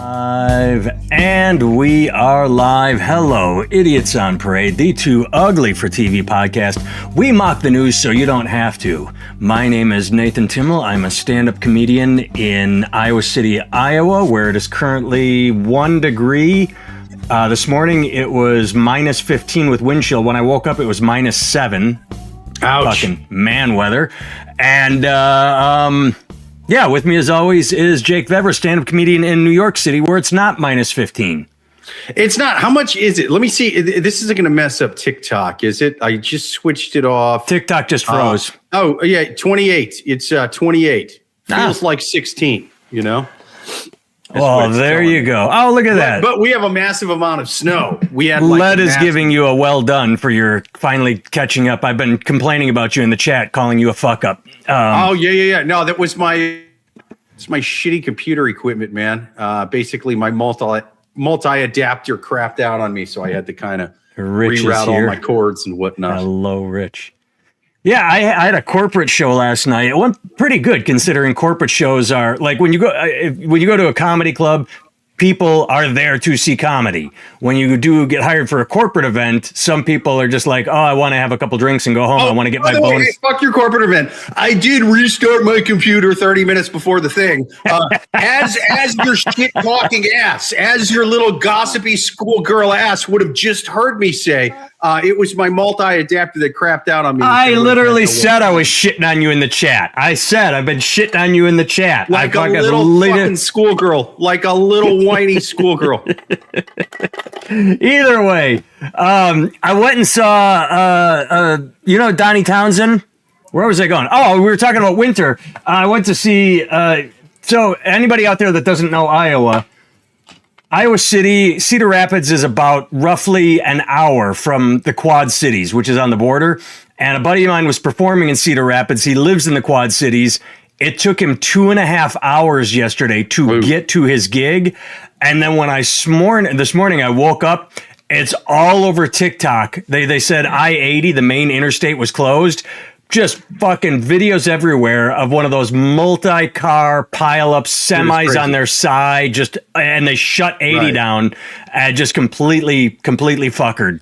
Live, and we are live. Hello, Idiots on Parade, the Too Ugly for TV podcast. We mock the news so you don't have to. My name is Nathan Timmel. I'm a stand-up comedian in Iowa City, Iowa, where it is currently 1 degree. This morning it was minus 15 with wind chill. When I woke up, it was minus 7. Ouch. Fucking man weather. And, yeah, with me as always is Jake Vever, stand-up comedian in New York City, where it's not minus 15. It's not. How much is it? Let me see. This isn't going to mess up TikTok, is it? I just switched it off. TikTok just froze. Oh, yeah, 28. It's 28. Feels Ah. like 16, you know? That's Oh, there you go. Oh, look at that. But we have a massive amount of snow. We had Led is giving you a well done for your finally catching up. I've been complaining about you in the chat, calling you a fuck up. Yeah. No, that was it's my shitty computer equipment, man. Basically, my multi-adapter crapped out on me, so I had to kind of reroute all my cords and whatnot. Hello, Rich. Yeah, I had a corporate show last night. It went pretty good considering corporate shows are like when you go to a comedy club, people are there to see comedy. When you do get hired for a corporate event, some people are just like, oh, I want to have a couple drinks and go home. I want to get my bonus. Hey, fuck your corporate event. I did restart my computer 30 minutes before the thing. As your shit talking ass, as your little gossipy schoolgirl ass would have just heard me say, it was my multi-adapter that crapped out on me. I literally said I was shitting on you in the chat. I said I've been shitting on you in the chat. Like a little fucking schoolgirl. Like a little whiny schoolgirl. Either way, I went and saw, Donnie Townsend. Where was I going? Oh, we were talking about winter. I went to see, so anybody out there that doesn't know Iowa City, Cedar Rapids is about roughly an hour from the Quad Cities, which is on the border. And a buddy of mine was performing in Cedar Rapids. He lives in the Quad Cities. It took him 2.5 hours yesterday to get to his gig. And then when this morning I woke up, it's all over TikTok. They said I-80, the main interstate, was closed. Just fucking videos everywhere of one of those multi-car pile-up semis on their side, and they shut 80 down, just completely fuckered.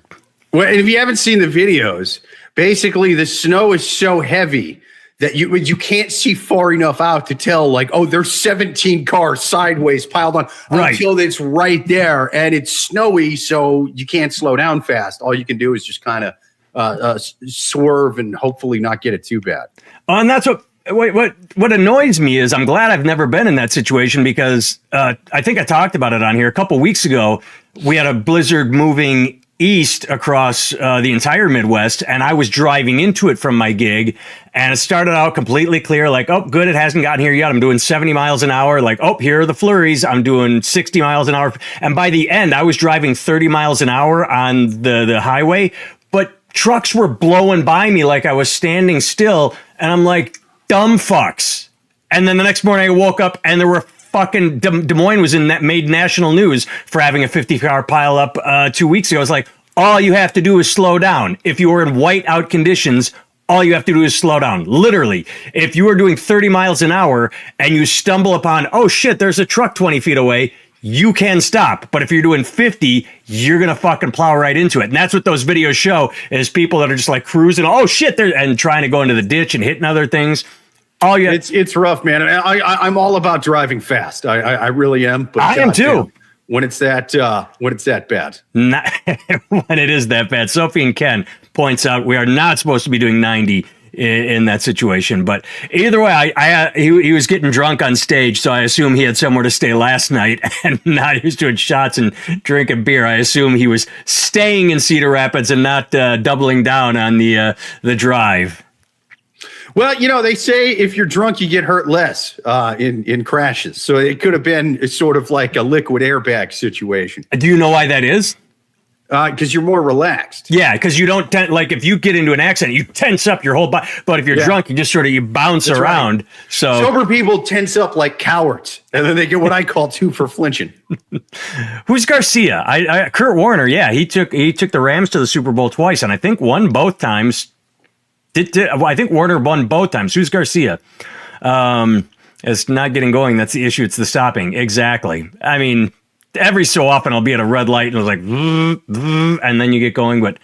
Well, and if you haven't seen the videos, basically the snow is so heavy that you can't see far enough out to tell, like, oh, there's 17 cars sideways piled on until it's right there, and it's snowy, so you can't slow down fast. All you can do is just kind of swerve and hopefully not get it too bad. And that's what annoys me is I'm glad I've never been in that situation because I think I talked about it on here a couple weeks ago. We had a blizzard moving east across the entire Midwest, and I was driving into it from my gig, and it started out completely clear, like, oh, good, it hasn't gotten here yet. I'm doing 70 miles an hour. Like, oh, here are the flurries. I'm doing 60 miles an hour. And by the end, I was driving 30 miles an hour on the highway, but trucks were blowing by me like I was standing still, and I'm like, dumb fucks. And then the next morning I woke up and there were fucking Des Moines was made national news for having a 50-car pile up 2 weeks ago. It's like, all you have to do is slow down. If you were in whiteout conditions, all you have to do is slow down. Literally, if you are doing 30 miles an hour and you stumble upon, oh shit, there's a truck 20 feet away, you can stop. But if you're doing 50, you're going to fucking plow right into it. And that's what those videos show is people that are just like cruising. Oh shit. And trying to go into the ditch and hitting other things. Oh yeah. It's rough, man. I'm all about driving fast. I really am. But I am too. When it's that bad. Not, when it is that bad. Sophie and Ken points out we are not supposed to be doing 90 in that situation. But either way, he was getting drunk on stage, so I assume he had somewhere to stay last night and not he was doing shots and drinking beer. I assume he was staying in Cedar Rapids and not doubling down on the drive. Well, they say if you're drunk, you get hurt less in crashes. So it could have been sort of like a liquid airbag situation. Do you know why that is? Because you're more relaxed. Yeah, because you don't like if you get into an accident, you tense up your whole body. But if you're drunk, you just sort of you bounce around. Right. So sober people tense up like cowards, and then they get what I call 2 for flinching. Who's Garcia? Kurt Warner. Yeah, he took the Rams to the Super Bowl twice, and I think won both times. I think Warner won both times. Who's Garcia? It's not getting going. That's the issue. It's the stopping. Exactly. I mean, every so often I'll be at a red light and it's like, and then you get going. But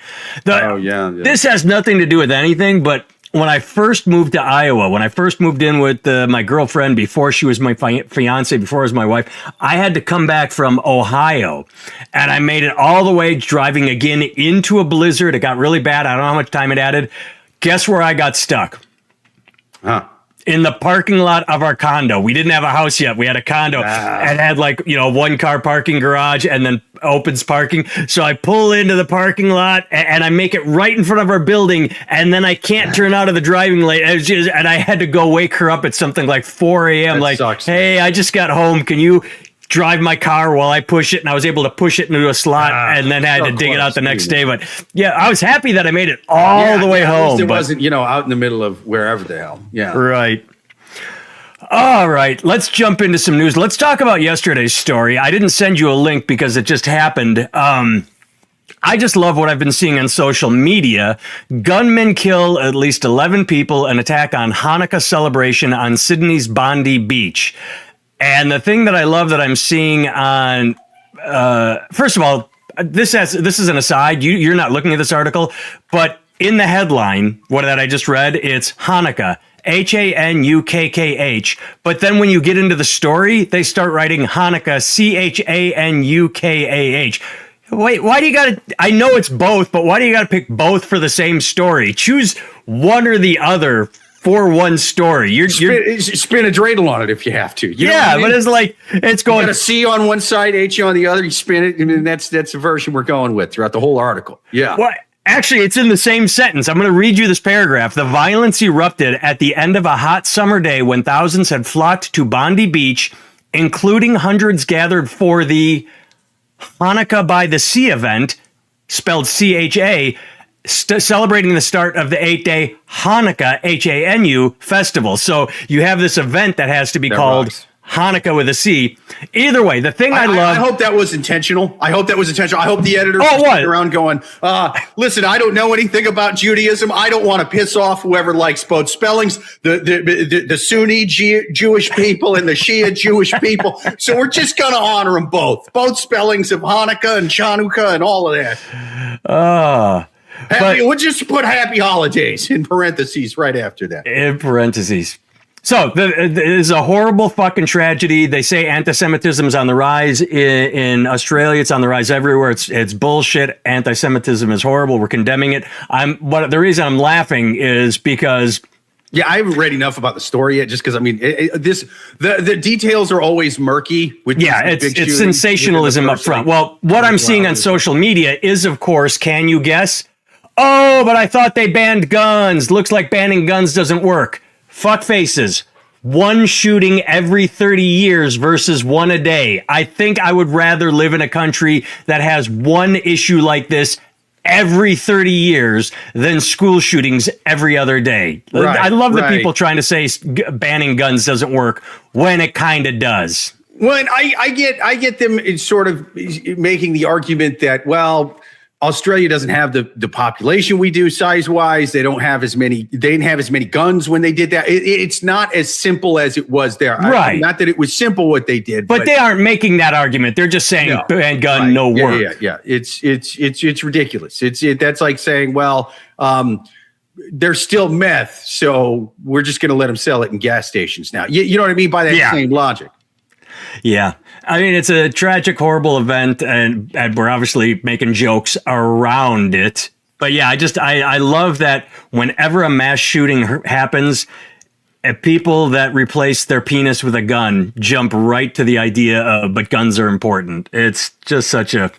this has nothing to do with anything. But when I first moved to Iowa, when I first moved in with my girlfriend before she was my fiance, before I was my wife, I had to come back from Ohio, and I made it all the way driving again into a blizzard. It got really bad. I don't know how much time it added. Guess where I got stuck? Huh. In the parking lot of our condo. We didn't have a house yet. We had a condo and had like, one car parking garage and then opens parking. So I pull into the parking lot and I make it right in front of our building. And then I can't turn out of the driving lane. And I had to go wake her up at something like 4 a.m. That like, sucks, hey, I just got home. Can you drive my car while I push it? And I was able to push it into a slot and then had to dig it out the next day. But yeah, I was happy that I made it all the way home. It wasn't, out in the middle of wherever the hell. Yeah. Right. All right, let's jump into some news. Let's talk about yesterday's story. I didn't send you a link because it just happened. I just love what I've been seeing on social media. Gunmen kill at least 11 people, an attack on Hanukkah celebration on Sydney's Bondi Beach. And the thing that I love that I'm seeing on, first of all, this is an aside. You're not looking at this article, but in the headline, what that I just read, it's Hanukkah. Hanukkah. But then when you get into the story, they start writing Hanukkah, Chanukkah. Wait, why do you gotta, I know it's both, but why do you gotta pick both for the same story? Choose one or the other for one story. You're spin a dreidel on it if you have to. You know what I mean? But it's like, it's going. You got a C on one side, H on the other, you spin it, and that's the version we're going with throughout the whole article. Yeah. What? Actually, it's in the same sentence. I'm going to read you this paragraph. The violence erupted at the end of a hot summer day when thousands had flocked to Bondi Beach, including hundreds gathered for the Hanukkah by the Sea event, spelled C-H-A, celebrating the start of the 8-day Hanukkah, H-A-N-U, festival. So you have this event that has to be called Hanukkah with a C. Either way, the thing I love. I hope that was intentional. I hope the editor was sitting around going, listen, I don't know anything about Judaism. I don't want to piss off whoever likes both spellings, the Sunni Jewish people and the Shia Jewish people. So we're just going to honor them both spellings of Hanukkah and Chanukah and all of that. We'll just put happy holidays in parentheses right after that. In parentheses. So it is a horrible fucking tragedy. They say anti-Semitism is on the rise in Australia. It's on the rise everywhere. It's bullshit. Anti-Semitism is horrible. We're condemning it. But the reason I'm laughing is because. Yeah, I haven't read enough about the story yet. Just because the details are always murky. It's sensationalism up front. Well, what I'm seeing on social media is, of course, can you guess? Oh, but I thought they banned guns. Looks like banning guns doesn't work. Fuck faces. One shooting every 30 years versus one a day. I think I would rather live in a country that has one issue like this every 30 years than school shootings every other day. Right, I love the people trying to say banning guns doesn't work when it kind of does. Well, I get them sort of making the argument that, well, Australia doesn't have the population we do size-wise. They didn't have as many guns when they did that. It's not as simple as it was there. Right. Not that it was simple what they did. But they aren't making that argument. They're just saying ban gun, no work. Yeah. It's ridiculous. That's like saying, well, they're still meth, so we're just going to let them sell it in gas stations now. You know what I mean by that same logic. Yeah. I mean, it's a tragic, horrible event, and we're obviously making jokes around it. But yeah, I love that whenever a mass shooting happens, people that replace their penis with a gun jump right to the idea of, but guns are important. It's just such a,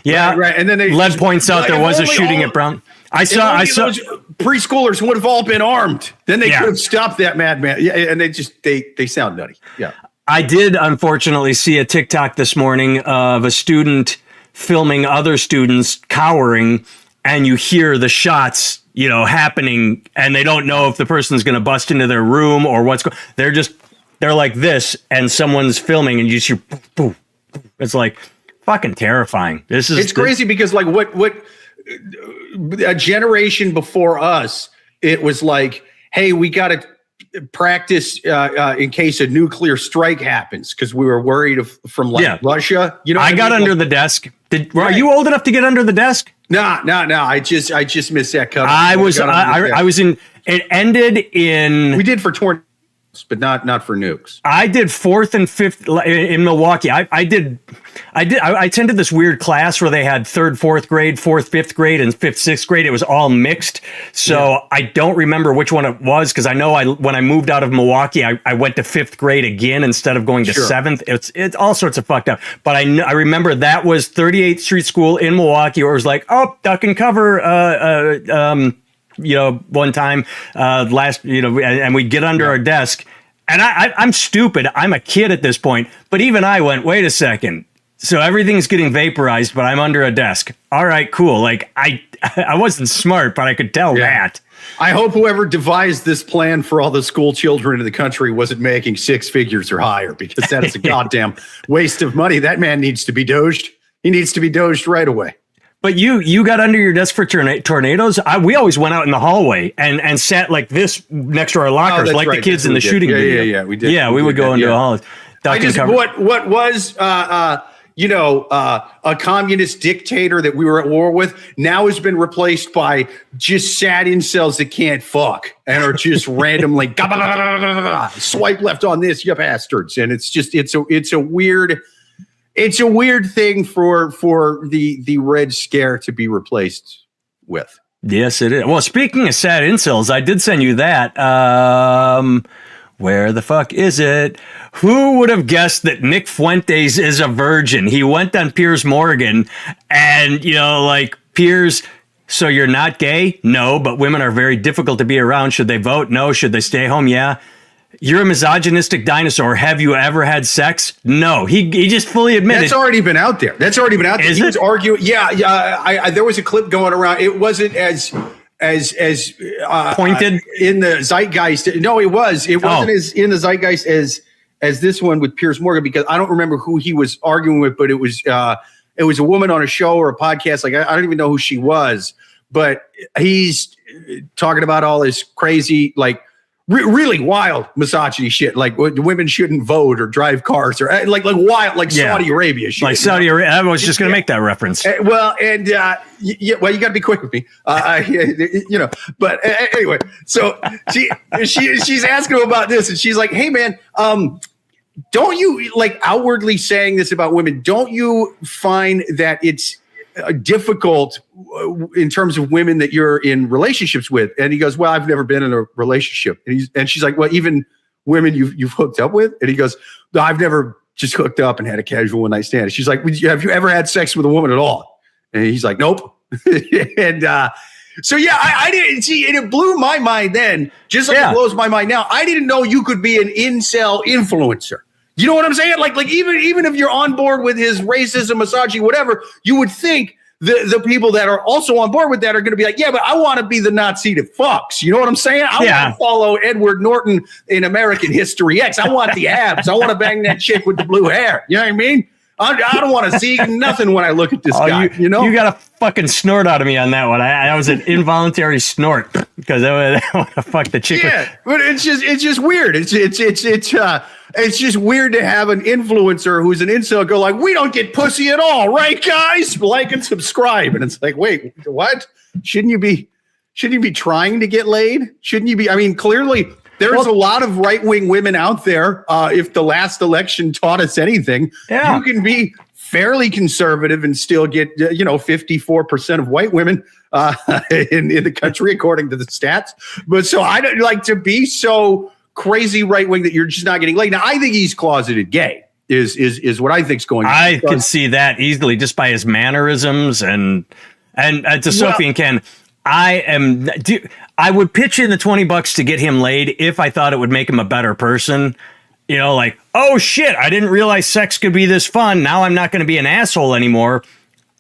right. And then Lead points out there was a shooting at Brown. I saw those preschoolers would have all been armed. Then they could have stopped that madman. Yeah, and they sound nutty. Yeah. I did, unfortunately, see a TikTok this morning of a student filming other students cowering, and you hear the shots, happening, and they don't know if the person's going to bust into their room or what's going. They're like this, and someone's filming, and you just hear poof, poof, poof. It's like fucking terrifying. It's crazy because like what a generation before us, it was like, hey, we got to practice in case a nuclear strike happens because we were worried from Russia. You know, I got under the desk. Are you old enough to get under the desk? No. I just missed that cut. I was in. It ended in. We did for tornadoes, but not for nukes. I did 4th and 5th in Milwaukee. I attended this weird class where they had 3rd, 4th grade, 4th, 5th grade, and 5th, 6th grade. It was all mixed. So I don't remember which one it was because I know when I moved out of Milwaukee, I went to 5th grade again instead of going to 7th. It's all sorts of fucked up. But I remember that was 38th Street School in Milwaukee where it was like, oh, duck and cover. One time and we'd get under our desk. And I'm stupid. I'm a kid at this point. But even I went, wait a second. So everything's getting vaporized, but I'm under a desk. All right, cool. Like I wasn't smart, but I could tell that. I hope whoever devised this plan for all the school children in the country wasn't making 6 figures or higher, because that is a goddamn waste of money. That man needs to be doged. He needs to be doged right away. But you got under your desk for tornadoes? We always went out in the hallway and sat like this next to our lockers, like the kids in the shooting video. Yeah, we did. Yeah, we would go into the hallways. What was a communist dictator that we were at war with now has been replaced by just sad incels that can't fuck and are just randomly swipe left on this, you bastards. And it's a weird thing for the Red Scare to be replaced with. Yes, it is. Well, speaking of sad incels, I did send you that. Where the fuck is it? Who would have guessed that Nick Fuentes is a virgin? He went on Piers Morgan and, Piers, so you're not gay? No, but women are very difficult to be around. Should they vote? No. Should they stay home? Yeah. You're a misogynistic dinosaur. Have you ever had sex? No. He just fully admitted. That's already been out there. He was arguing. Yeah. There was a clip going around. It wasn't as pointed in the zeitgeist. No, it wasn't as in the zeitgeist as this one with Piers Morgan, because I don't remember who he was arguing with, but it was a woman on a show or a podcast. Like, I don't even know who she was, but he's talking about all this crazy, really wild misogyny shit, like women shouldn't vote or drive cars or wild, Saudi Arabia shit. Like Saudi Arabia. I was just going to make that reference. You got to be quick with me, But anyway, so she's asking him about this, and she's like, "Hey, man, don't you outwardly saying this about women? Don't you find that it's difficult in terms of women that you're in relationships with?" And he goes, "Well, I've never been in a relationship." And she's like, "Well, even women you've hooked up with?" And he goes, "No, I've never just hooked up and had a casual one night stand." And she's like, "Have you ever had sex with a woman at all?" And he's like, "Nope." And I didn't see, and it blew my mind then, just like it blows my mind now. I didn't know you could be an incel influencer. You know what I'm saying? Like even if you're on board with his racism, misogyny, whatever, you would think the people that are also on board with that are going to be like, yeah, but I want to be the Nazi that fucks. You know what I'm saying? I want to follow Edward Norton in American History X. I want the abs. I want to bang that chick with the blue hair. You know what I mean? I don't want to see nothing when I look at this guy. You got a fucking snort out of me on that one. I was an involuntary snort because I want to fuck the chick. Yeah, but it's just weird. It's just weird to have an influencer who's an incel go like, "We don't get pussy at all, right, guys? Like and subscribe." And it's like, wait, what? Shouldn't you be trying to get laid? Shouldn't you be? I mean, clearly. There's a lot of right-wing women out there. If the last election taught us anything, you can be fairly conservative and still get 54% of white women in the country, according to the stats. But so I don't like to be so crazy right-wing that you're just not getting laid. Now, I think he's closeted gay. Is what I think's going on. I can see that easily just by his mannerisms and to Sophie and Ken. I would pitch in the $20 to get him laid if I thought it would make him a better person. Oh shit, I didn't realize sex could be this fun. Now I'm not going to be an asshole anymore.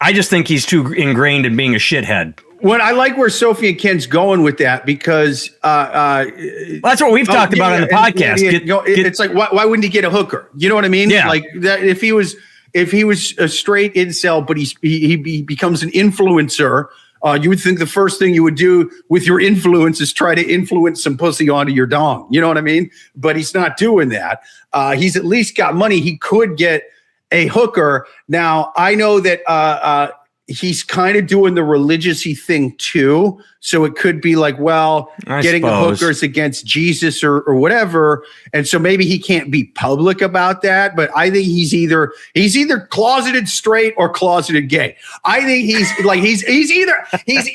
I just think he's too ingrained in being a shithead. What I like where Sophie and Ken's going with that, because that's what we've talked about on the podcast. It's like, why wouldn't he get a hooker? You know what I mean? Yeah. Like that, if he was a straight incel, but he becomes an influencer You would think the first thing you would do with your influence is try to influence some pussy onto your dong. You know what I mean? But he's not doing that. He's at least got money. He could get a hooker. Now, I know that he's kind of doing the religious-y thing too. So it could be like, well, getting the hookers against Jesus or whatever. And so maybe he can't be public about that. But I think he's either closeted straight or closeted gay. I think he's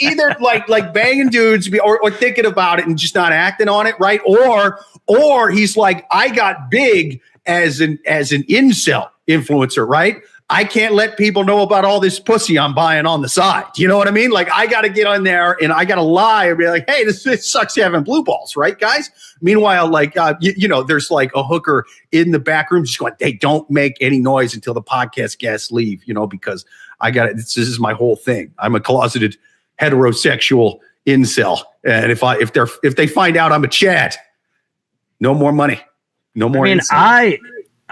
either like banging dudes or thinking about it and just not acting on it, right? Or he's like, I got big as an incel influencer, right? I can't let people know about all this pussy I'm buying on the side. You know what I mean? Like, I got to get on there and I got to lie and be like, hey, this sucks having blue balls, right, guys? Meanwhile, like, there's like a hooker in the back room just going, hey, don't make any noise until the podcast guests leave, because this is my whole thing. I'm a closeted heterosexual incel. And if they find out I'm a Chad, no more money. No more.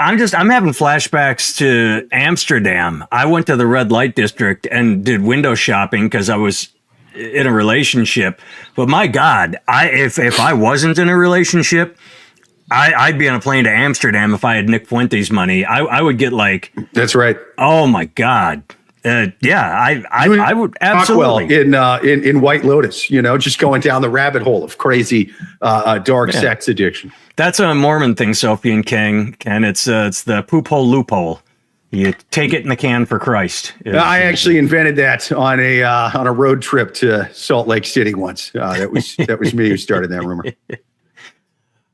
I'm having flashbacks to Amsterdam. I went to the red light district and did window shopping because I was in a relationship. But my God, if I wasn't in a relationship, I'd be on a plane to Amsterdam if I had Nick Fuentes money. I would get like. That's right. Oh my God. I would absolutely in White Lotus, just going down the rabbit hole of crazy dark sex addiction. That's a Mormon thing, Sophie and King, and it's the poop hole loophole. You take it in the can for Christ. I actually invented that on a road trip to Salt Lake City once. That was me who started that rumor.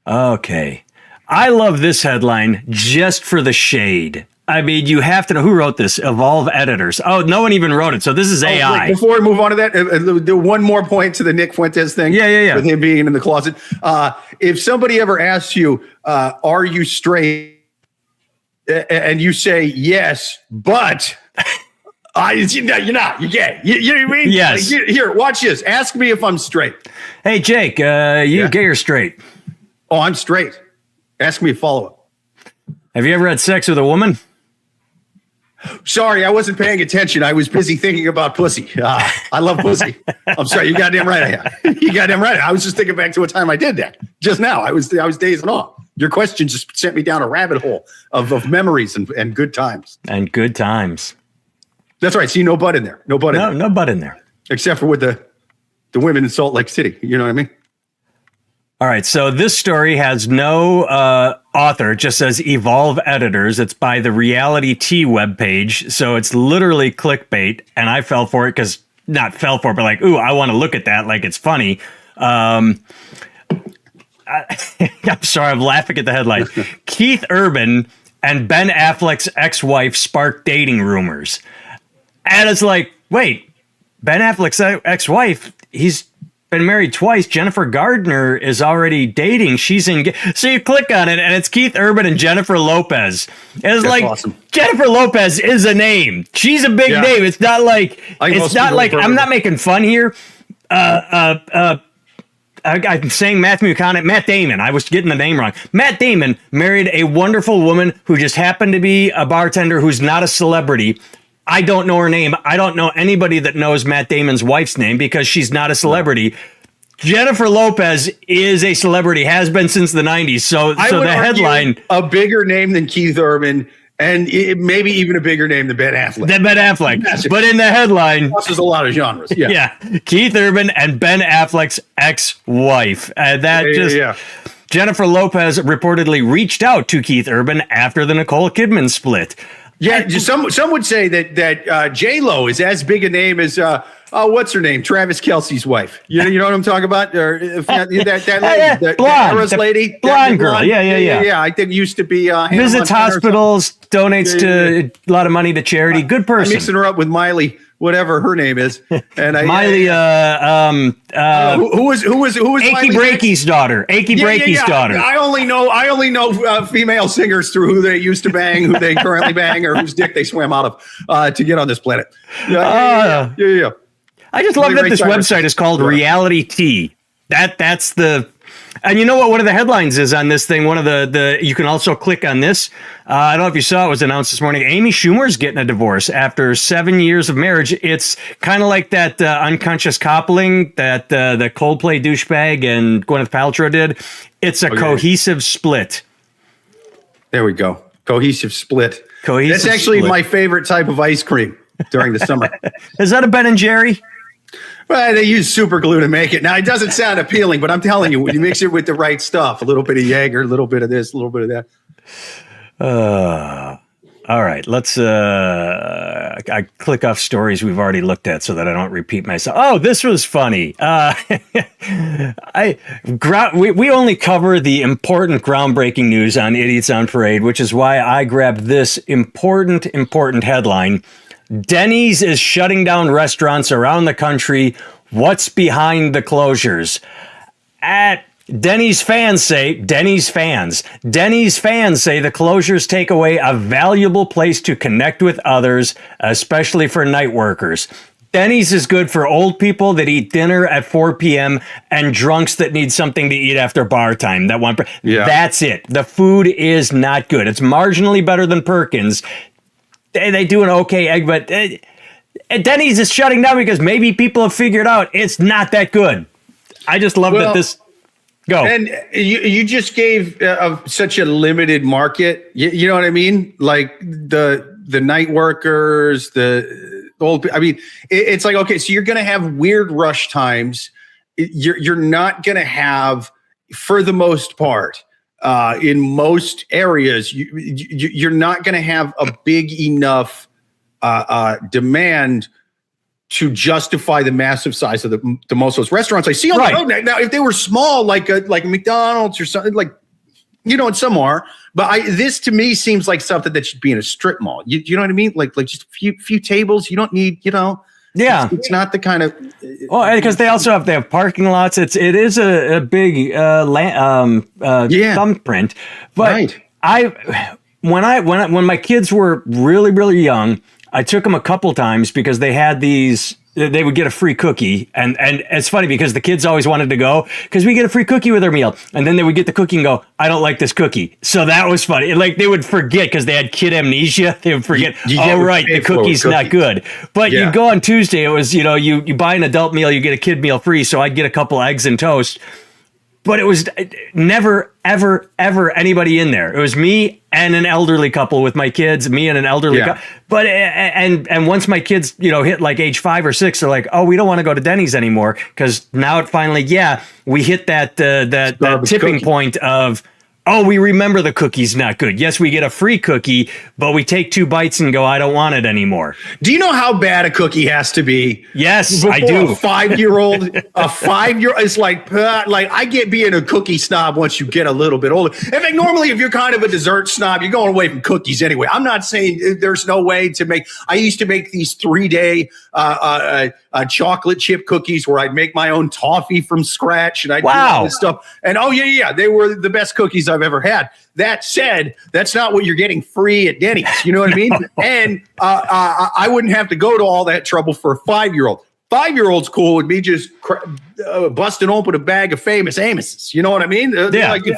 Okay, I love this headline just for the shade. I mean, you have to know who wrote this. Evolve Editors. Oh, no one even wrote it. So this is AI. Before we move on to that, one more point to the Nick Fuentes thing. Yeah. With him being in the closet. If somebody ever asks you, are you straight? And you say, yes, but you're not. You're gay. You know what I mean? Yes. Like, here, watch this. Ask me if I'm straight. Hey, Jake, you gay or straight? Oh, I'm straight. Ask me a follow-up. Have you ever had sex with a woman? Sorry, I wasn't paying attention. I was busy thinking about pussy. I love pussy. I'm sorry. You goddamn right I am. You goddamn right. I was just thinking back to a time I did that just now. I was dazing off. Your question just sent me down a rabbit hole of memories and good times. And good times. That's right. See, no butt in there. No butt in there. Except for with the women in Salt Lake City. You know what I mean? All right, so this story has no author. It just says Evolve Editors. It's by the Reality T webpage, so it's literally clickbait, and I fell for it not fell for it, but like, ooh, I want to look at that, like it's funny. I'm sorry, I'm laughing at the headline. Keith Urban and Ben Affleck's ex-wife sparked dating rumors. And it's like, wait, Ben Affleck's ex-wife, he's been married twice. Jennifer Gardner is already dating. She's so you click on it and it's Keith Urban and Jennifer Lopez. And it's like, awesome. Jennifer Lopez is a name. She's a big name. It's not like I'm not making fun here. I'm saying Matt Damon. I was getting the name wrong. Matt Damon married a wonderful woman who just happened to be a bartender who's not a celebrity. I don't know her name. I don't know anybody that knows Matt Damon's wife's name because she's not a celebrity. No. Jennifer Lopez is a celebrity, has been since the 90s. So the headline, a bigger name than Keith Urban, and maybe even a bigger name than Ben Affleck. But in the headline, crosses a lot of genres. Yeah. Keith Urban and Ben Affleck's ex-wife. Jennifer Lopez reportedly reached out to Keith Urban after the Nicole Kidman split. Yeah, some would say that J-Lo is as big a name as what's her name? Travis Kelce's wife. You know what I'm talking about? Or that lady, the lady, blonde girl. Yeah. I think used to be visits hospitals, donates to a lot of money to charity. Good person. I'm mixing her up with Miley, whatever her name is, and Miley. Who was Achy Breaky's daughter? Daughter. I only know female singers through who they used to bang, who they currently bang, or whose dick they swam out of to get on this planet. Yeah. I just love that this website is called Reality T. That's the And you know what one of the headlines is on this thing? One of the you can also click on this. I don't know if you saw, it was announced this morning. Amy Schumer's getting a divorce after 7 years of marriage. It's kind of like that unconscious coupling that the Coldplay douchebag and Gwyneth Paltrow did. It's a cohesive split. There we go. Cohesive split. Cohesive That's actually split. my favorite type of ice cream during the summer. Is that a Ben and Jerry? Well, they use super glue to make it. Now, it doesn't sound appealing, but I'm telling you, when you mix it with the right stuff, a little bit of Jaeger, a little bit of this, a little bit of that. All right, let's I click off stories we've already looked at so that I don't repeat myself. Oh, this was funny. We only cover the important groundbreaking news on Idiots on Parade, which is why I grabbed this important headline. Denny's is shutting down restaurants around the country. What's behind the closures? Denny's fans say the closures take away a valuable place to connect with others, especially for night workers. Denny's is good for old people that eat dinner at 4 p.m. and drunks that need something to eat after bar time. That's it. The food is not good. It's marginally better than Perkins. They do an okay egg, but Denny's is shutting down because maybe people have figured out it's not that good. I just love that this... Go. And you just gave such a limited market. You know what I mean? Like the night workers, the old... I mean, it's like, okay, so you're going to have weird rush times. You're not going to have, for the most part... in most areas, you're not going to have a big enough demand to justify the massive size of the most of those restaurants I see on the road. Now, if they were small, like McDonald's or something, like, you know, and some are, but this to me seems like something that should be in a strip mall. You know what I mean? Like just a few tables. You don't need, you know. Yeah, it's not the kind of. Well, because they have parking lots. It is a big thumbprint. But when my kids were really young, I took them a couple times because they had these. They would get a free cookie, and it's funny because the kids always wanted to go because we get a free cookie with our meal, and then they would get the cookie and go, "I don't like this cookie." So that was funny. Like they would forget because they had kid amnesia. They would forget. The cookie's not good. But you go on Tuesday. It was you buy an adult meal, you get a kid meal free. So I'd get a couple eggs and toast. But it was never, ever anybody in there. It was me and an elderly couple with my kids, me and an elderly couple. But, and once my kids, hit like age 5 or 6, they're like, oh, we don't want to go to Denny's anymore. Because now it finally, we hit that tipping point of, oh, we remember the cookie's not good. Yes, we get a free cookie, but we take 2 bites and go, I don't want it anymore. Do you know how bad a cookie has to be? Yes, I do. A 5-year-old is like I get being a cookie snob once you get a little bit older. In fact, normally if you're kind of a dessert snob, you're going away from cookies anyway. I'm not saying there's no way to make. I used to make these 3-day chocolate chip cookies where I'd make my own toffee from scratch and I'd do all this stuff. And they were the best cookies I've ever had. That said, that's not what you're getting free at Denny's. You know what I mean? And I wouldn't have to go to all that trouble for a 5-year-old. 5-year-old's cool with me just busting open a bag of Famous Amos's. You know what I mean?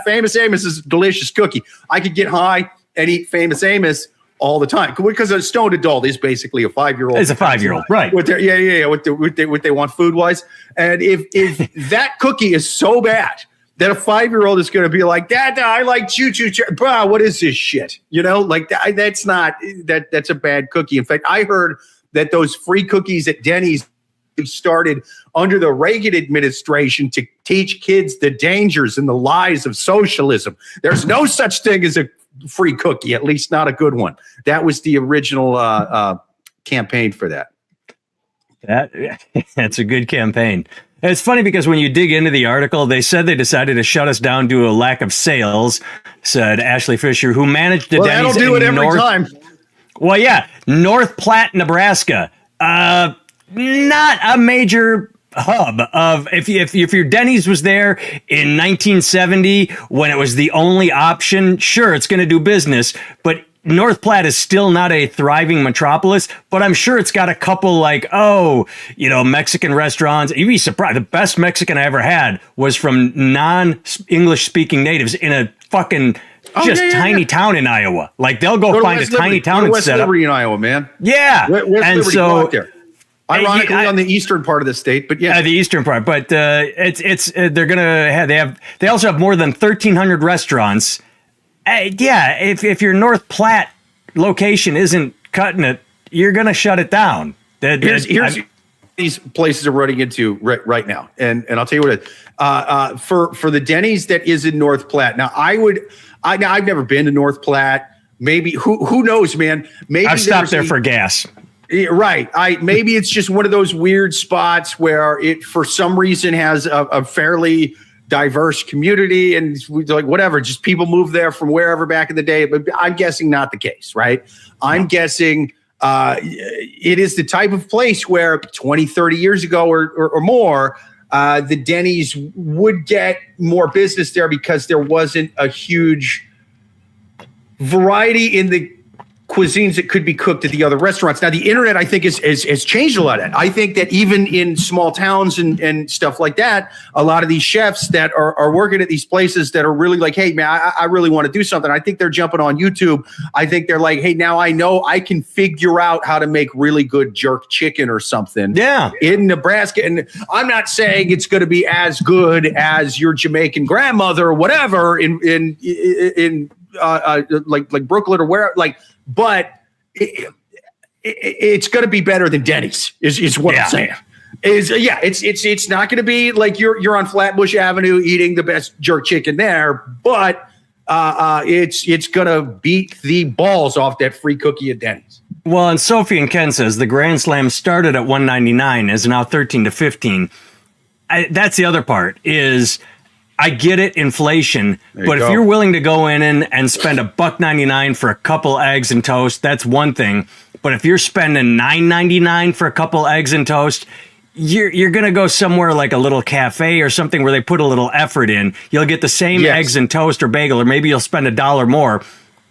Famous Amos's delicious cookie. I could get high and eat Famous Amos all the time because a stoned adult is basically a 5-year-old. It's a 5-year-old, right? What they want food wise, and if that cookie is so bad that a 5-year-old is going to be like, Dad, I like choo-choo. Bro, what is this shit? That's not that's a bad cookie. In fact, I heard that those free cookies at Denny's started under the Reagan administration to teach kids the dangers and the lies of socialism. There's no such thing as a free cookie, at least not a good one. That was the original campaign for that. That's a good campaign. It's funny because when you dig into the article, they said they decided to shut us down due to a lack of sales, said Ashley Fisher, who managed the Denny's that'll do it every time. Well, yeah, North Platte, Nebraska. Not a major hub of if your Denny's was there in 1970 when it was the only option, sure, it's going to do business, but North Platte is still not a thriving metropolis, but I'm sure it's got a couple Mexican restaurants. You'd be surprised. The best Mexican I ever had was from non-English speaking natives in a fucking tiny town in Iowa. Like they'll go find a tiny town and West set up. Liberty in Iowa, man. Yeah. West and Liberty, so go out there. Ironically, on the eastern part of the state, but yeah, the eastern part. But they're gonna have. They also have more than 1,300 restaurants. If your North Platte location isn't cutting it, you're gonna shut it down. Here's these places are running into right now, and I'll tell you what it is. For the Denny's that is in North Platte. Now, I've never been to North Platte. Maybe who knows, man? Maybe I've stopped there for gas. Right. Maybe it's just one of those weird spots where it, for some reason, has a fairly diverse community and like whatever, just people move there from wherever back in the day. But I'm guessing not the case, right? I'm guessing it is the type of place where 20, 30 years ago or more, the Denny's would get more business there because there wasn't a huge variety in the cuisines that could be cooked at the other restaurants. Now, the internet, I think, has changed a lot of that. I think that even in small towns and stuff like that, a lot of these chefs that are working at these places that are really like, hey, man, I really want to do something. I think they're jumping on YouTube. I think they're like, hey, now I know I can figure out how to make really good jerk chicken or something in Nebraska. And I'm not saying it's going to be as good as your Jamaican grandmother or whatever in like Brooklyn or where, like, but it's going to be better than Denny's is what I'm saying. It's not going to be like you're on Flatbush Avenue eating the best jerk chicken there, but it's going to beat the balls off that free cookie at Denny's. Well, and Sophie and Ken says the Grand Slam started at $1.99 is now $13 to $15. That's the other part is I get it, inflation, but if you're willing to go in and spend $1.99 for a couple eggs and toast, that's one thing. But if you're spending $9.99 for a couple eggs and toast, you're going to go somewhere like a little cafe or something where they put a little effort in. You'll get the same eggs and toast or bagel, or maybe you'll spend $1 more.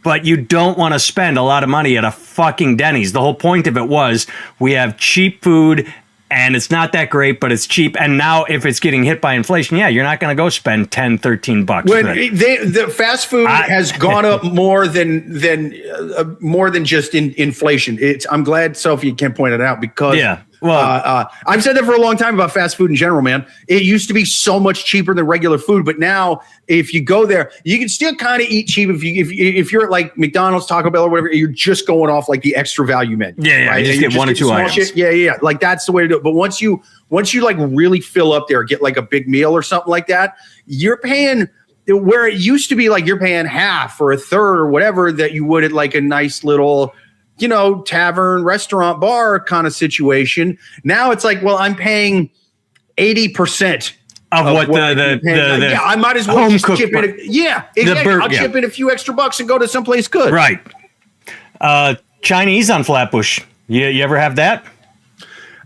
But you don't want to spend a lot of money at a fucking Denny's. The whole point of it was we have cheap food and it's not that great, but it's cheap. And now if it's getting hit by inflation, you're not going to go spend $10, $13. When the fast food has gone up more than just in inflation. I'm glad Sophie can point it out because I've said that for a long time about fast food in general, man. It used to be so much cheaper than regular food, but now if you go there, you can still kind of eat cheap. If you're at like McDonald's, Taco Bell, or whatever, you're just going off like the extra value menu. Right? You just get one or two items. Shit. Like that's the way to do it. But once you like really fill up there, get like a big meal or something like that, you're paying where it used to be like you're paying half or a third or whatever that you would at like a nice little, tavern, restaurant, bar kind of situation. Now it's like, well, I'm paying 80% of what the I might as well just chip in. Exactly. I'll chip in a few extra bucks and go to someplace good. Right. Chinese on Flatbush. You ever have that?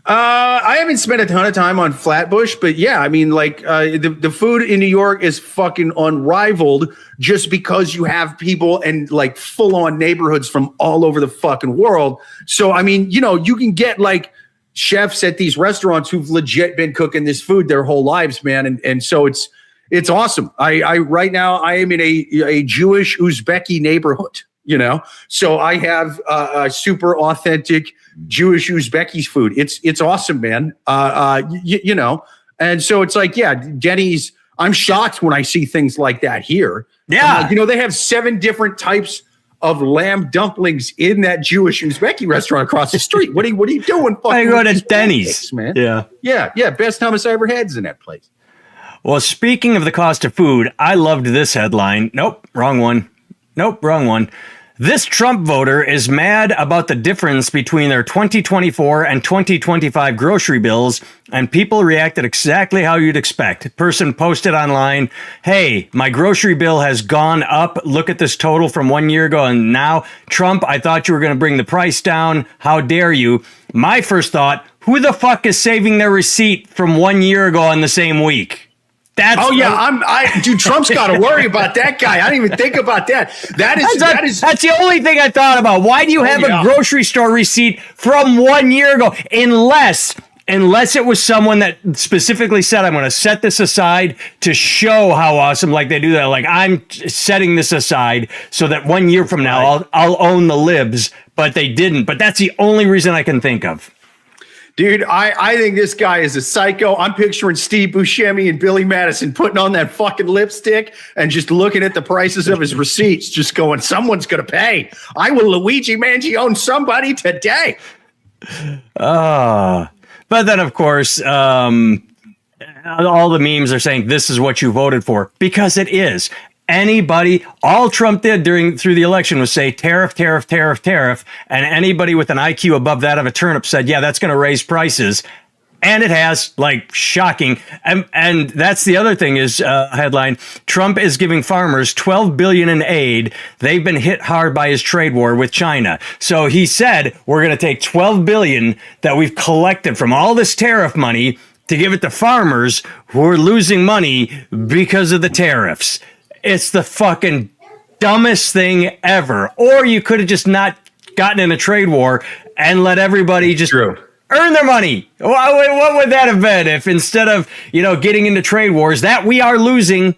I haven't spent a ton of time on Flatbush, but I mean, like the food in New York is fucking unrivaled just because you have people and like full on neighborhoods from all over the fucking world. So, I mean, you can get like chefs at these restaurants who've legit been cooking this food their whole lives, man. And so it's awesome. I right now I am in a Jewish Uzbeki neighborhood, so I have a super authentic Jewish Uzbeki food. It's awesome, man. And so it's like, Denny's, I'm shocked when I see things like that here. Yeah. Like, they have 7 different types of lamb dumplings in that Jewish Uzbeki restaurant across the street. What are you doing? I go to Denny's, man. Yeah. Best hummus I ever had is in that place. Well, speaking of the cost of food, I loved this headline. Nope, wrong one. This Trump voter is mad about the difference between their 2024 and 2025 grocery bills, and people reacted exactly how you'd expect. A person posted online, hey, my grocery bill has gone up. Look at this total from 1 year ago. And now, Trump, I thought you were going to bring the price down. How dare you? My first thought, who the fuck is saving their receipt from 1 year ago on the same week? That's dude, Trump's got to worry about that guy. I didn't even think about that. That's the only thing I thought about. Why do you have a grocery store receipt from 1 year ago? Unless it was someone that specifically said, I'm going to set this aside to show how awesome, like they do that. Like, I'm setting this aside so that 1 year from now, I'll own the libs, but they didn't. But that's the only reason I can think of. Dude, I think this guy is a psycho. I'm picturing Steve Buscemi and Billy Madison putting on that fucking lipstick and just looking at the prices of his receipts, just going, someone's going to pay. I will Luigi Mangione somebody today. But then, of course, all the memes are saying this is what you voted for, because it is. All Trump did through the election was say tariff, tariff, tariff, tariff. And anybody with an IQ above that of a turnip said, yeah, that's going to raise prices. And it has, like, shocking. And that's the other thing is headline. Trump is giving farmers $12 billion in aid. They've been hit hard by his trade war with China. So he said, we're going to take $12 billion that we've collected from all this tariff money to give it to farmers who are losing money because of the tariffs. It's the fucking dumbest thing ever. Or you could have just not gotten in a trade war and let everybody just earn their money. What would that have been if instead of, getting into trade wars that we are losing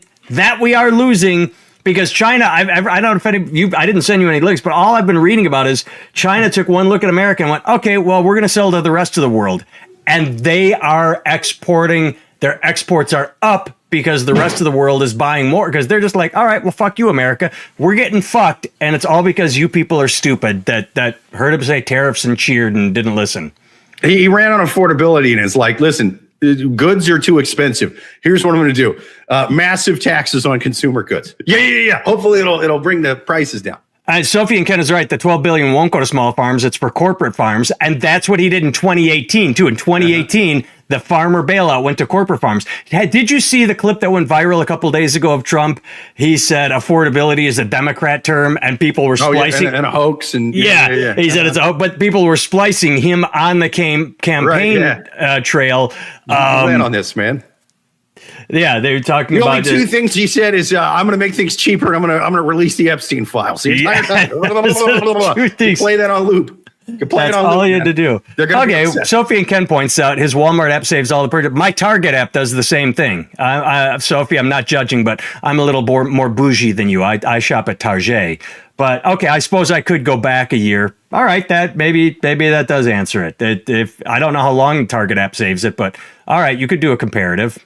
because China, I don't know if I didn't send you any links, but all I've been reading about is China took one look at America and went, okay, well, we're going to sell to the rest of the world. And they are exporting. Their exports are up because the rest of the world is buying more because they're just like, all right, well, fuck you, America. We're getting fucked. And it's all because you people are stupid that heard him say tariffs and cheered and didn't listen. He ran on affordability and is like, listen, goods are too expensive. Here's what I'm going to do. Massive taxes on consumer goods. Yeah. Hopefully it'll bring the prices down. Sophie and Ken is right. The $12 billion won't go to small farms. It's for corporate farms. And that's what he did in 2018, too. In 2018, the farmer bailout went to corporate farms. Did you see the clip that went viral a couple of days ago of Trump? He said affordability is a Democrat term and people were splicing. And a hoax. And He said it's a hoax, but people were splicing him on the campaign trail. Plan on this, man. Yeah, they were talking the about only two things he said is I'm going to make things cheaper. And I'm going to release the Epstein files. The entire time. Play that on loop. That's all you had to do. Okay, Sophie and Ken points out his Walmart app saves all the purchase. My Target app does the same thing. Sophie, I'm not judging, but I'm a little more bougie than you. I shop at Target. But okay, I suppose I could go back a year. All right, that maybe that does answer it. If I don't know how long Target app saves it, but all right, you could do a comparative.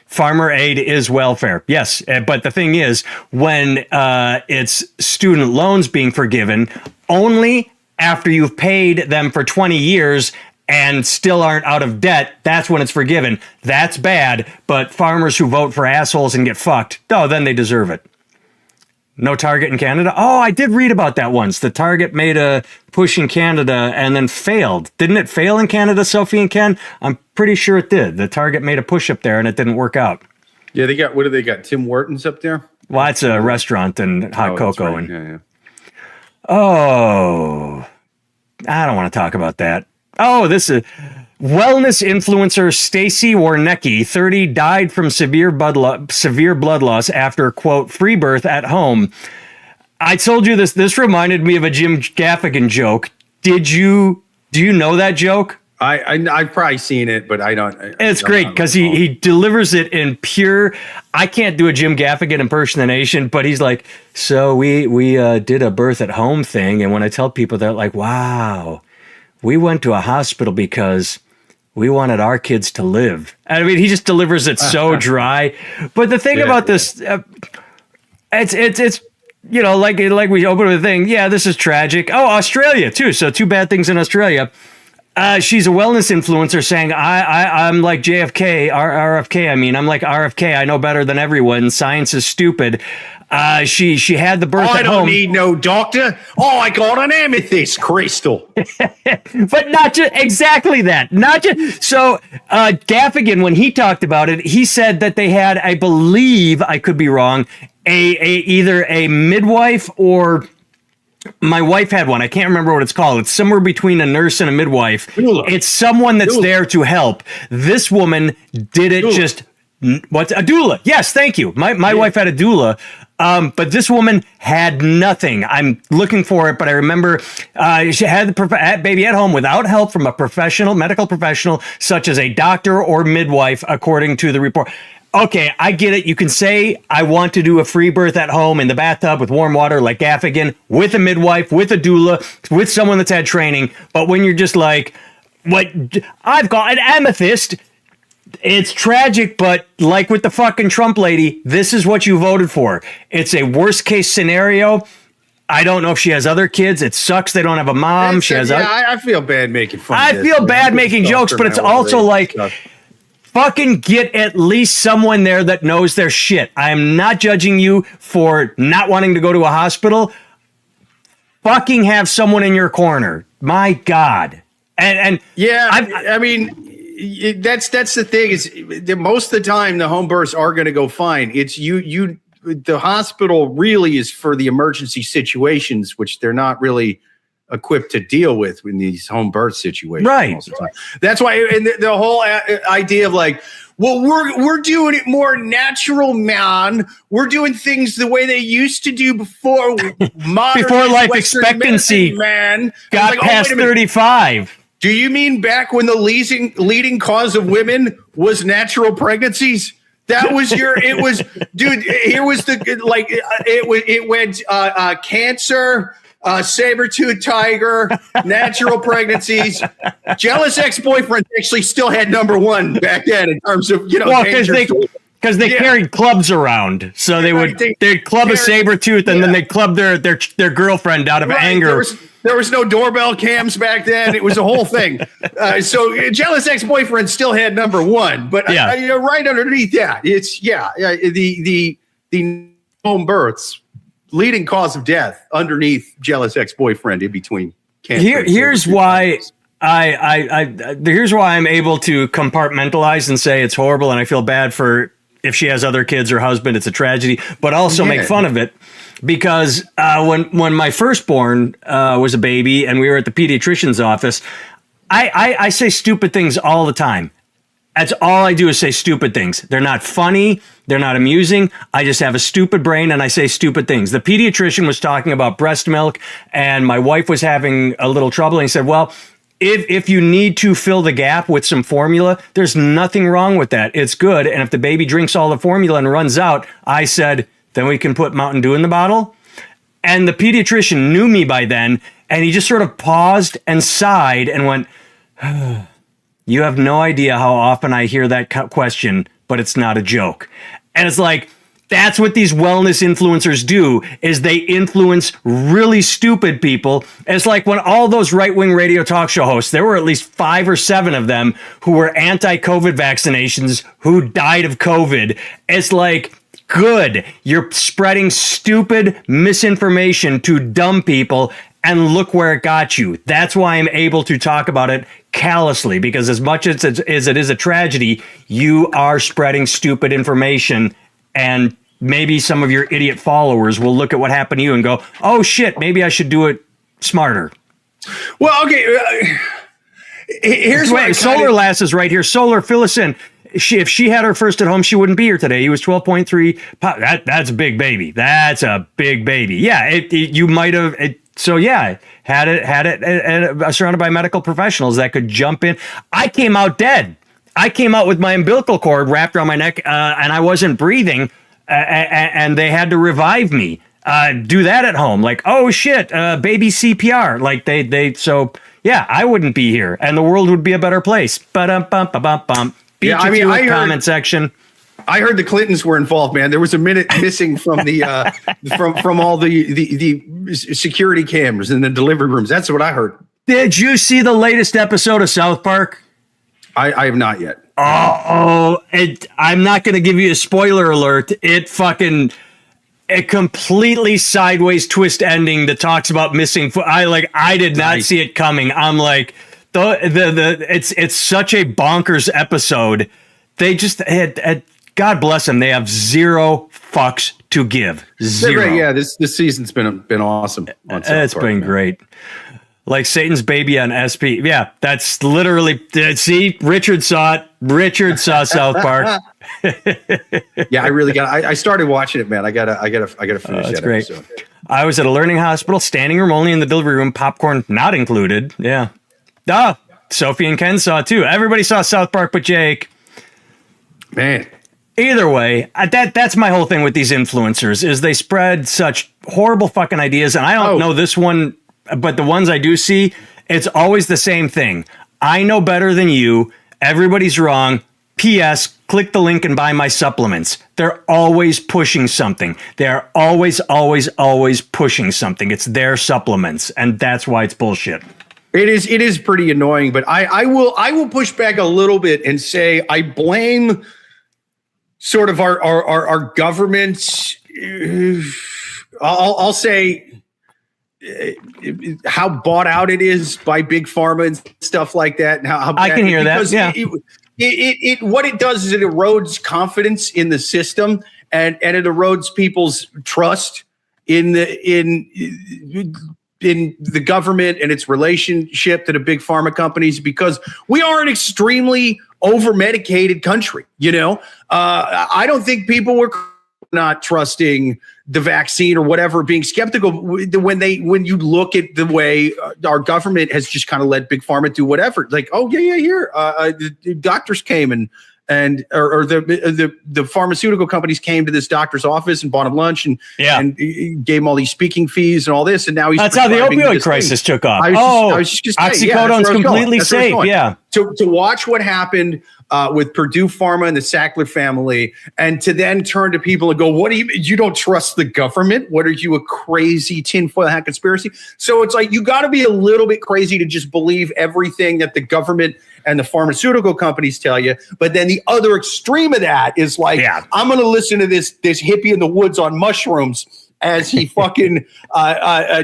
Farmer aid is welfare. Yes. But the thing is, when it's student loans being forgiven, only after you've paid them for 20 years and still aren't out of debt, that's when it's forgiven. That's bad. But farmers who vote for assholes and get fucked, then they deserve it. No Target in Canada? Oh, I did read about that once. The Target made a push in Canada and then failed. Didn't it fail in Canada, Sophie and Ken? I'm pretty sure it did. The Target made a push up there and it didn't work out. Yeah, what do they got? Tim Hortons up there? Well, it's a restaurant and hot cocoa. Right. And Oh, I don't want to talk about that. Oh, this is wellness influencer Stacey Warnecki, 30, died from severe blood loss after, quote, free birth at home. I told you this. This reminded me of a Jim Gaffigan joke. Do you know that joke? I've probably seen it, but I don't. It's great because he delivers it in pure. I can't do a Jim Gaffigan impersonation, but he's like, so we did a birth at home thing, and when I tell people, they're like, wow, we went to a hospital because we wanted our kids to live. I mean, he just delivers it so dry. But the thing about this, it's. Like we opened with a thing. Yeah, this is tragic. Oh, Australia too. So 2 bad things in Australia. She's a wellness influencer saying, I'm like JFK, RFK. I mean, I'm like RFK. I know better than everyone. Science is stupid. She had the birth at home. I don't need no doctor. Oh, I got an amethyst crystal. But not just exactly that. Not just so. Gaffigan, when he talked about it, he said that they had, I believe, I could be wrong, either a midwife or. My wife had one. I can't remember what it's called. It's somewhere between a nurse and a midwife. It's someone that's there to help. This woman did it just What's a doula? Yes, thank you. My wife had a doula, but this woman had nothing. I'm looking for it, but I remember she had the baby at home without help from a medical professional, such as a doctor or midwife, according to the report. Okay, I get it. You can say, I want to do a free birth at home in the bathtub with warm water like Gaffigan, with a midwife, with a doula, with someone that's had training. But when you're just like, what? I've got an amethyst. It's tragic, but like with the fucking Trump lady, this is what you voted for. It's a worst case scenario. I don't know if she has other kids. It sucks they don't have a mom. I feel bad making fun. I feel bad making jokes, but it's also like, fucking get at least someone there that knows their shit. I am not judging you for not wanting to go to a hospital. Fucking have someone in your corner. My God. And yeah, I mean, that's the thing is most of the time the home births are going to go fine. It's the hospital really is for the emergency situations, which they're not really equipped to deal with in these home birth situations. Right. Most of the time. That's why, and the whole idea of like, well, we're doing it more natural, man. We're doing things the way they used to do before before life expectancy, man, got like, past 35. Do you mean back when the leading cause of women was natural pregnancies? That was it was, dude, here was it went cancer, saber-tooth tiger, natural pregnancies. Jealous ex-boyfriend actually still had number one back then in terms of, because they carried clubs around, so they'd club a saber-tooth and then they'd club their girlfriend out of anger. There was no doorbell cams back then. It was a whole thing. So jealous ex-boyfriend still had number one, but right underneath that, it's the home births, leading cause of death underneath jealous ex-boyfriend in between. Here's why here's why I'm able to compartmentalize and say it's horrible and I feel bad for if she has other kids or husband, it's a tragedy, but also make fun of it. Because when my firstborn was a baby and we were at the pediatrician's office, I say stupid things all the time. That's all I do is say stupid things. They're not funny. They're not amusing. I just have a stupid brain and I say stupid things. The pediatrician was talking about breast milk and my wife was having a little trouble. And he said, well, if you need to fill the gap with some formula, there's nothing wrong with that. It's good. And if the baby drinks all the formula and runs out, I said, then we can put Mountain Dew in the bottle. And the pediatrician knew me by then, and he just sort of paused and sighed and went, you have no idea how often I hear that question, but it's not a joke. And it's like, that's what these wellness influencers do, is they influence really stupid people. It's like when all those right-wing radio talk show hosts, there were at least 5 or 7 of them who were anti-COVID vaccinations who died of COVID. It's like, good. You're spreading stupid misinformation to dumb people, and look where it got you. That's why I'm able to talk about it callously, because as much as it is a tragedy, you are spreading stupid information, and maybe some of your idiot followers will look at what happened to you and go, oh shit, maybe I should do it smarter. Well, okay. Here's why Solar Lass is right here. Solar, fill us in. If she had her first at home, she wouldn't be here today. He was 12.3. That's a big baby. That's a big baby. Yeah, you might have. Had it surrounded by medical professionals that could jump in. I came out dead. I came out with my umbilical cord wrapped around my neck, and I wasn't breathing, and they had to revive me. Do that at home, like, oh shit, baby CPR. Like I wouldn't be here, and the world would be a better place. Ba-dum-bum-ba-bum-bum. Comment section. I heard the Clintons were involved, man. There was a minute missing from the from all the security cameras in the delivery rooms. That's what I heard. Did you see the latest episode of South Park? I have not yet. I'm not going to give you a spoiler alert. A completely sideways twist ending that talks about missing. I did not see it coming. I'm like, it's such a bonkers episode. They just had God bless them. They have zero fucks to give. Zero. Yeah, this season's been awesome. It's been great. like Satan's baby on SP. Yeah, that's literally. See, Richard saw it. Richard saw South Park. Yeah, I really got. I started watching it, man. I gotta finish That's that great. episode. I was at a learning hospital, standing room only in the delivery room, popcorn not included. Yeah. Sophie and Ken saw it too. Everybody saw South Park but Jake. Man. Either way, that's my whole thing with these influencers is they spread such horrible fucking ideas. And I don't know this one, but the ones I do see, it's always the same thing. I know better than you. Everybody's wrong. P.S. Click the link and buy my supplements. They're always pushing something. They're always pushing something. It's their supplements. And that's why it's bullshit. It is pretty annoying, but I will push back a little bit and say I blame sort of our governments. I'll say how bought out it is by big pharma and stuff like that. And how I can hear that. Yeah. It what it does is it erodes confidence in the system and it erodes people's trust in the government and its relationship to the big pharma companies, because we are an extremely over-medicated country. I don't think people were not trusting the vaccine or whatever, being skeptical when you look at the way our government has just kind of let big pharma do whatever. Like, oh yeah, here the doctors came and the pharmaceutical companies came to this doctor's office and bought him lunch and gave him all these speaking fees and all this, and now that's how the opioid crisis took off. I was just oxycodone's completely safe. Yeah. To watch what happened with Purdue Pharma and the Sackler family, and to then turn to people and go, "What do you don't trust the government? What are you, a crazy tinfoil hat conspiracy?" So it's like you got to be a little bit crazy to just believe everything that the government and the pharmaceutical companies tell you. But then the other extreme of that is like, I'm going to listen to this hippie in the woods on mushrooms as he fucking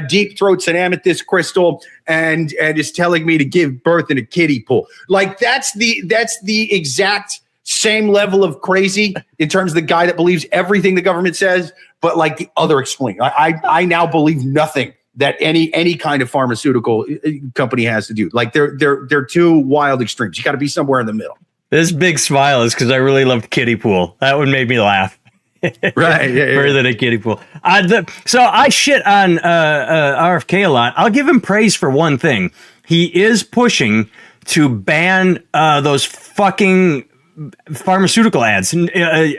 deep throats an amethyst crystal and is telling me to give birth in a kiddie pool. Like that's the exact same level of crazy in terms of the guy that believes everything the government says, but like the other extreme. I now believe nothing that any kind of pharmaceutical company has to do. Like they're two wild extremes. You got to be somewhere in the middle. This big smile is because I really loved kiddie pool. That one made me laugh. Right. Yeah, Better than a kiddie pool. So I shit on RFK a lot. I'll give him praise for one thing. He is pushing to ban those fucking pharmaceutical ads.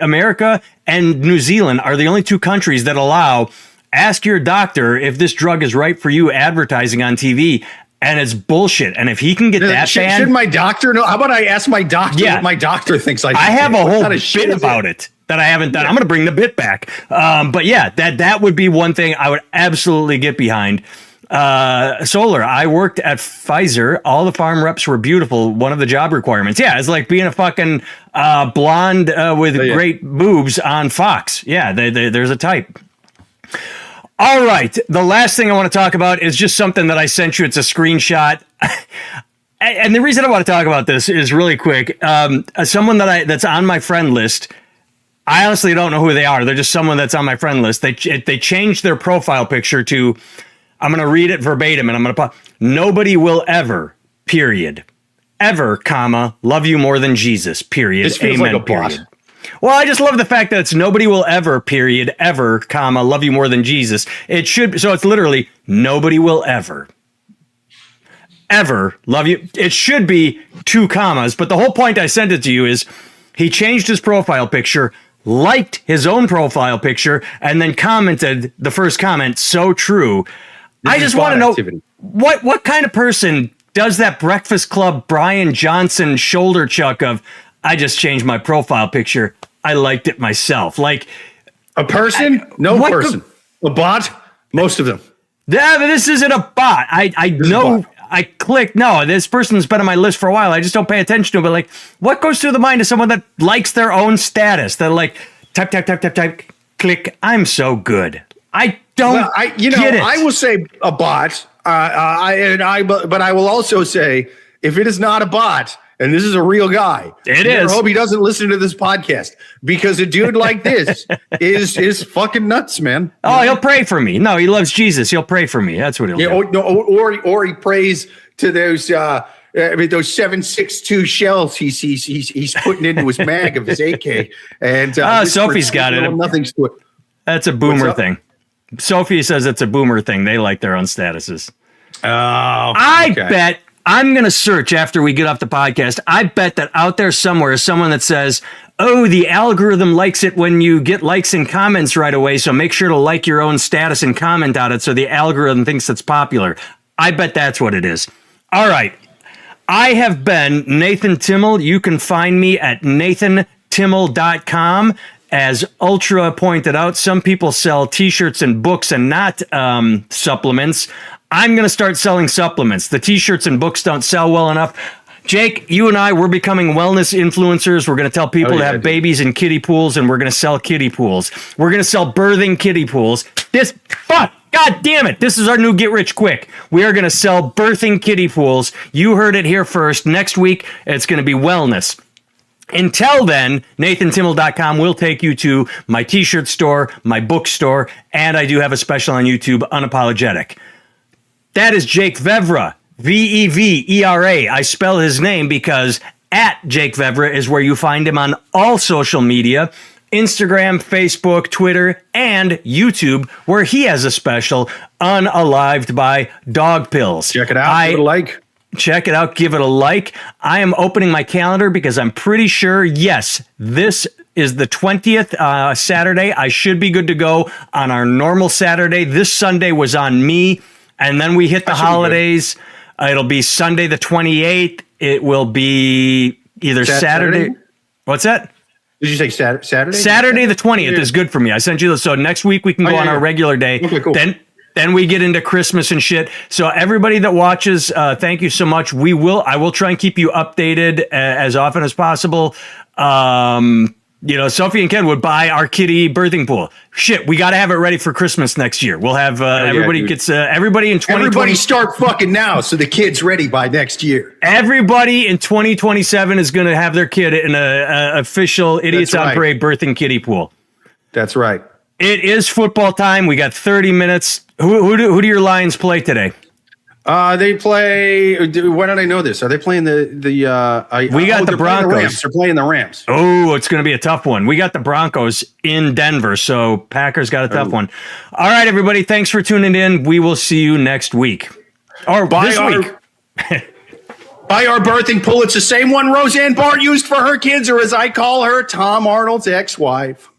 America and New Zealand are the only two countries that allow ask your doctor if this drug is right for you advertising on TV. And it's bullshit. And if he can get that banned, should my doctor know? How about I ask my doctor what my doctor thinks I should have do? A whole bit about it that I haven't done. I'm going to bring the bit back. But yeah, that would be one thing I would absolutely get behind. Solar. I worked at Pfizer. All the farm reps were beautiful. One of the job requirements. Yeah, it's like being a fucking blonde with great boobs on Fox. Yeah, there's a type. All right. The last thing I want to talk about is just something that I sent you. It's a screenshot. And the reason I want to talk about this is really quick. Someone that's on my friend list. I honestly don't know who they are. They're just someone that's on my friend list. They changed their profile picture to, I'm going to read it verbatim and I'm going to put, nobody will ever, period, ever, comma, love you more than Jesus, period. This feels amen, like a period. plot. Well, I just love the fact that it's nobody will ever, period, ever, comma, love you more than Jesus. It should, so it's literally nobody will ever love you. It should be 2 commas, but the whole point I sent it to you is he changed his profile picture, liked his own profile picture, and then commented the first comment, so true. I just want to know what kind of person does that Breakfast Club Brian Johnson shoulder chuck of, I just changed my profile picture. I liked it myself. Like a person? No person. A bot? Most of them. Yeah, but this isn't a bot. I know. I clicked. No, this person's been on my list for a while. I just don't pay attention to it. But like, what goes through the mind of someone that likes their own status? They're like, type, click. I'm so good. I don't get it. I will say a bot. But I will also say, if it is not a bot, and this is a real guy. I hope he doesn't listen to this podcast because a dude like this is fucking nuts, man. Oh, he'll pray for me. No, he loves Jesus. He'll pray for me. That's what he'll do. Or he prays to those 7.62 shells he's putting into his mag of his AK. And Sophie's got it. Nothing's to it. That's a boomer thing. Sophie says it's a boomer thing. They like their own statuses. I bet I'm going to search after we get off the podcast. I bet that out there somewhere is someone that says, oh, the algorithm likes it when you get likes and comments right away. So make sure to like your own status and comment on it so the algorithm thinks it's popular. I bet that's what it is. All right. I have been Nathan Timmel. You can find me at nathantimmel.com. As Ultra pointed out, some people sell T-shirts and books and not supplements. I'm going to start selling supplements. The T-shirts and books don't sell well enough. Jake, you and I, we're becoming wellness influencers. We're going to tell people to have babies in kiddie pools, and we're going to sell kiddie pools. We're going to sell birthing kiddie pools. God damn it. This is our new Get Rich Quick. We are going to sell birthing kiddie pools. You heard it here first. Next week, it's going to be wellness. Until then, nathantimmel.com will take you to my T-shirt store, my bookstore, and I do have a special on YouTube, Unapologetic. That is Jake Vevra, Vevera. I spell his name because at Jake Vevra is where you find him on all social media, Instagram, Facebook, Twitter, and YouTube, where he has a special, Unalived by Dog Pills. Check it out. Give it a like. Check it out. Give it a like. I am opening my calendar because I'm pretty sure, yes, this is the 20th Saturday. I should be good to go on our normal Saturday. This Sunday was on me. And then we hit the holidays. It'll be Sunday the 28th. It will be either Saturday. What's that? Did you say Saturday? Saturday the 20th is good for me. I sent you this. So next week we can go on our regular day. Okay, cool. Then we get into Christmas and shit. So everybody that watches, thank you so much. I will try and keep you updated as often as possible. Sophie and Ken would buy our kitty birthing pool. Shit, we got to have it ready for Christmas next year. We'll have everybody in 2020. Everybody start fucking now so the kid's ready by next year. Everybody in 2027 is going to have their kid in a official Idiots on Parade birthing kitty pool. That's right. It is football time. We got 30 minutes. Who do your Lions play today? They play. Why did I know this? Are they playing the Broncos. They're playing the Rams. Oh, it's going to be a tough one. We got the Broncos in Denver, so Packers got a tough one. All right, everybody. Thanks for tuning in. We will see you next week. Or this week. Buy our birthing pool. It's the same one Roseanne Barr used for her kids, or as I call her, Tom Arnold's ex-wife.